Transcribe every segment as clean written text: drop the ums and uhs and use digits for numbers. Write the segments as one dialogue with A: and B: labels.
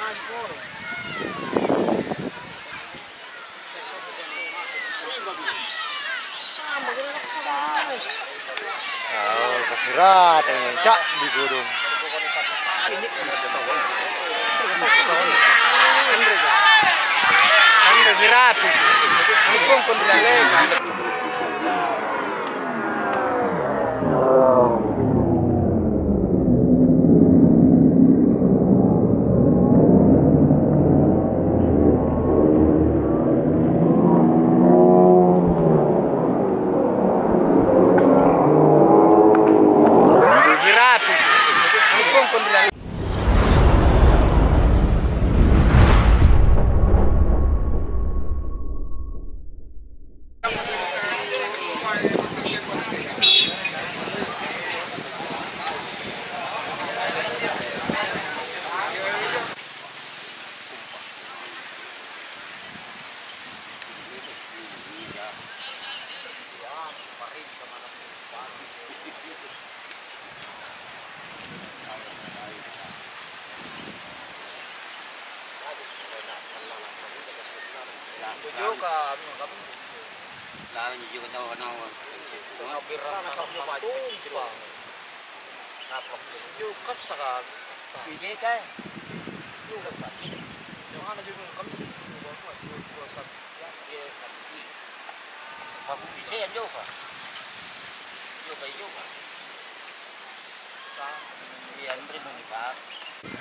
A: Oh, kasirat yang cak di gunung.
B: Anda dirapi, ini pun kondralega.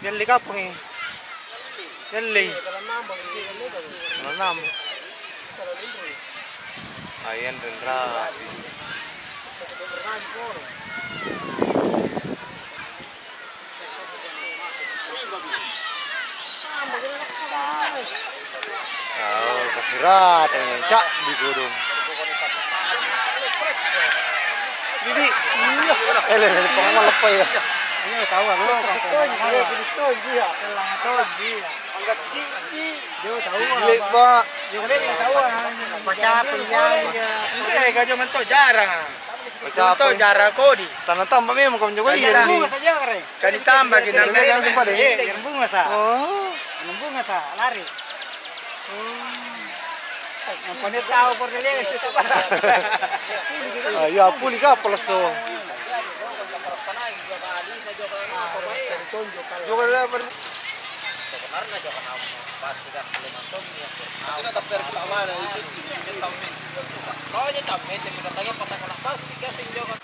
A: Yan li kapong eh. Yan li. Malam. Ayan rin rapi. Oh, kasirat yang cak di gunung. Jadi, pengamal apa ya? Ini tahu aku. Dia Angkat sedikit. Dia tahu. Gile Pak. Dia tahu. Baca penyanyi. Ini kajo mentok jarang. Baca jarang kodi. Tanah tambah memang kau mencoba ini. Bunga saja kare. Kan ditambah kita yang pada yang bunga sa. Oh. Yang bunga sa lari. Yang pandai tahu Cordelia cerita pada. Ya puli ka pelaso. Juga apa? Sebenarnya jangan pastikan belum nonton ya. Kita tak perlu mana itu. Kau aja tamet, kita tanya patah kena pasti gasing juga.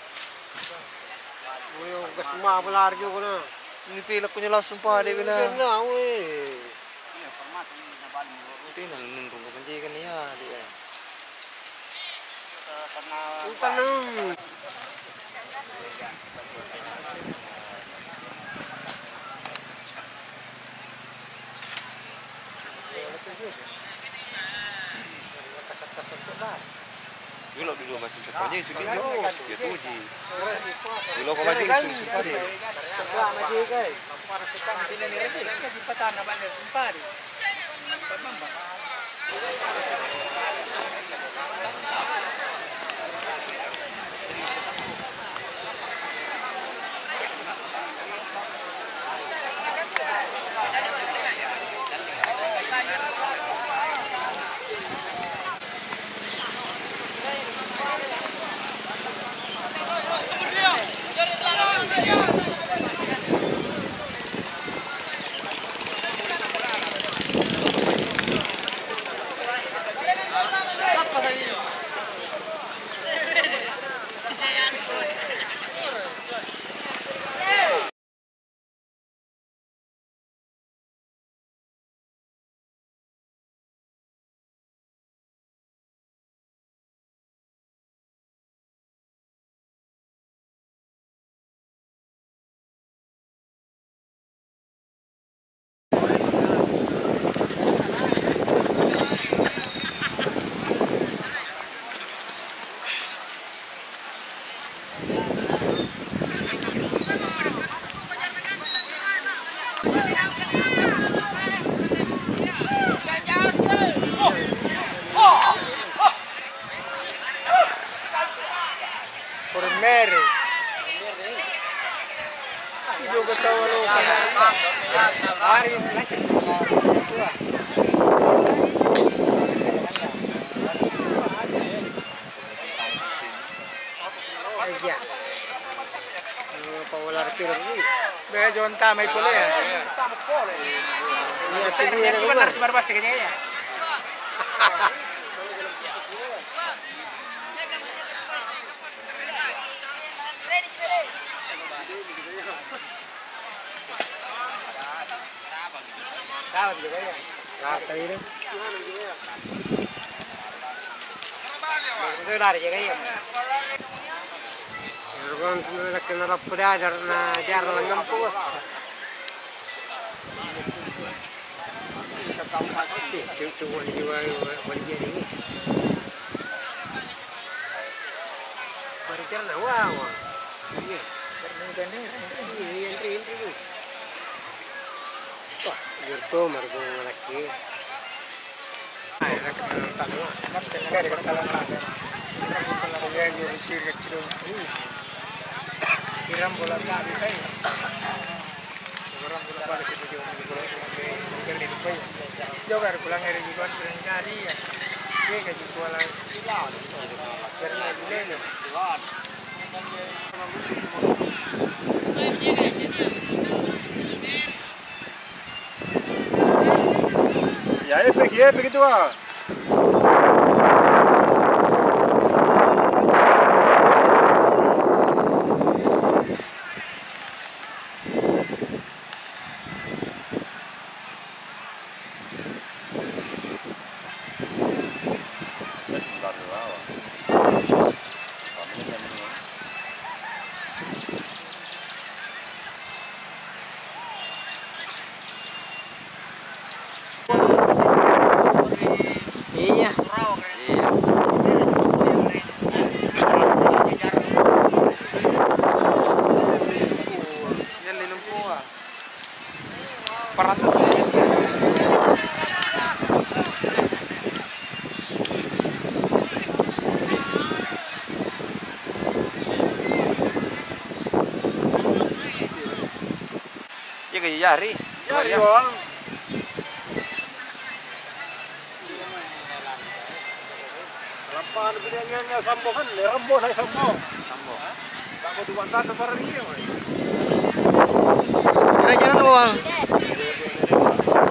A: Oh, gas semua belar juga na. Ini pilek punya langsung pada bila. Nah, weh. Iya, format ini nabali. Itu nang nunggu penjikan ya dia. Tanam. Dulu dulu masih sepanjang itu dia tuh ji. Dulu kau masih kan? Sebelah masih kan? Para sekarang sini ni lagi. Kita patah nak balik sempat. Iya. Paular piro ni. Be jonta mai pole ya. Iya, sini ada gua. Harus barbas kayaknya ya. Dapat juga ya. Dapat ini. Itu lari juga ya. Orang lelaki nara pudar na jar langgam pun. Kita tahu pasti. Itu jiwa jadi ini. Perikir na wow. Ini. Ini entry. Wah, gitu margo lelaki. Ay, Kiram bola tak bisa ya. Orang bola balik itu dia bola mungkin di depan. Jauh dari pulang hari jualan berengkali ya. Dia kasih jualan. Karena dia
C: Ya, pergi tu ah.
A: Iya. Yan linumpo ah. Parato.
C: Ya ke Yari.
A: Yari bang. Lapan binangnya sambo kan, rambo na sambo. Sambo. Ako tuwan ta para niyo. Kira-kira ano bang?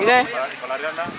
A: Iya.
C: Pelarian dah.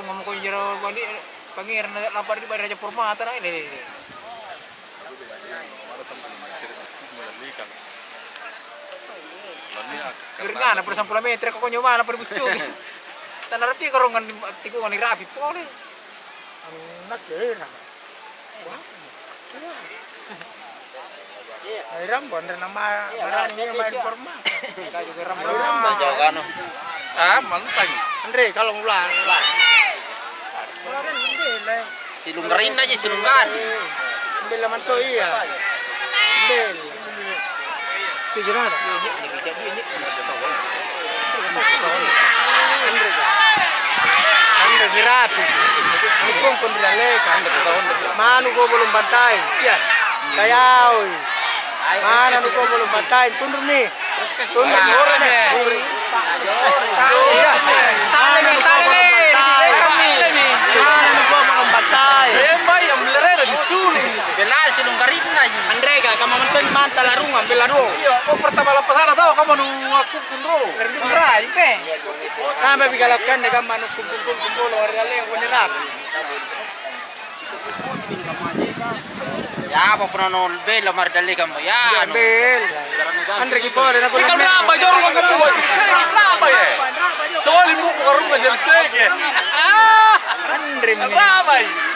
B: Ngomong ko jero bali pangir na lapar di bayar aja permata na ini. Kerja na per 10 meter ko nyoba na per bucu. Tanarapi karongan tikungan ni rapi po ni.
A: Nak kira. Ay rambon rin nama barang niya main forma.
B: Kayo juga rambon.
C: Jangan. Mantap.
A: Andre kalau ngulang.
C: Silunggarin aja silunggar.
A: Ambil laman to iya. Ambil. Pikiran ada. Andre dirapi. Ini pun diralekan. Manu ko belum bantai. Siap. Kayau. Mana nu ko belum bantai. Tundur nih. Tundur orang nih. Mana nu ko belum bantai. ambil lado.
B: Iya, oh pertama lepas sana tau kamu nu aku kunro.
A: Berai pe. Sampai bikalapkan dengan manu kumpul orang yang punya rapi.
C: Ya, apa pernah nol bela mardali kamu ya?
A: Ambil. Andre kipole na
B: Ikaw raba, jorong ang gabi. Raba eh. Soalin mo ko karoon ka dyan sige.
A: Andre mo.
B: Raba eh.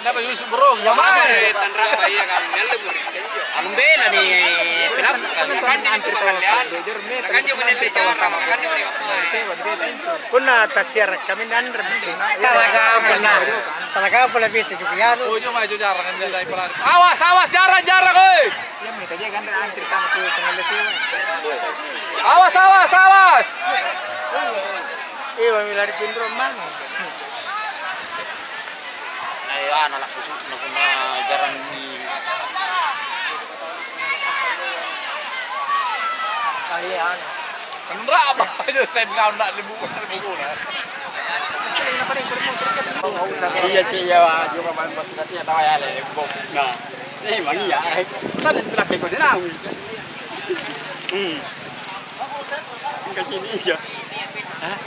B: Nako Yusuf bro,
C: Tanra bahaya kan anong bela ni pinap kan antri kalian kan yung menentejar kan yung
A: Kuna tasir kami nandre. Talaga pula bisa juga ya.
B: oh yo maju jarang kan dari pelan. Awas jarang oi.
A: Ya minta dia kan antri kamu tuh tengah lesiwe.
B: Awas.
A: Milari pindro mana?
C: ayo anak busuk na jarang ni
A: Ayan.
B: Anong raba ayo sen kau nak libu na.
A: Iya sih ya, juga main basketnya tahu ya le, nah. Mangi ya. Kan pelaki ko na. Enggak sini aja. Hah?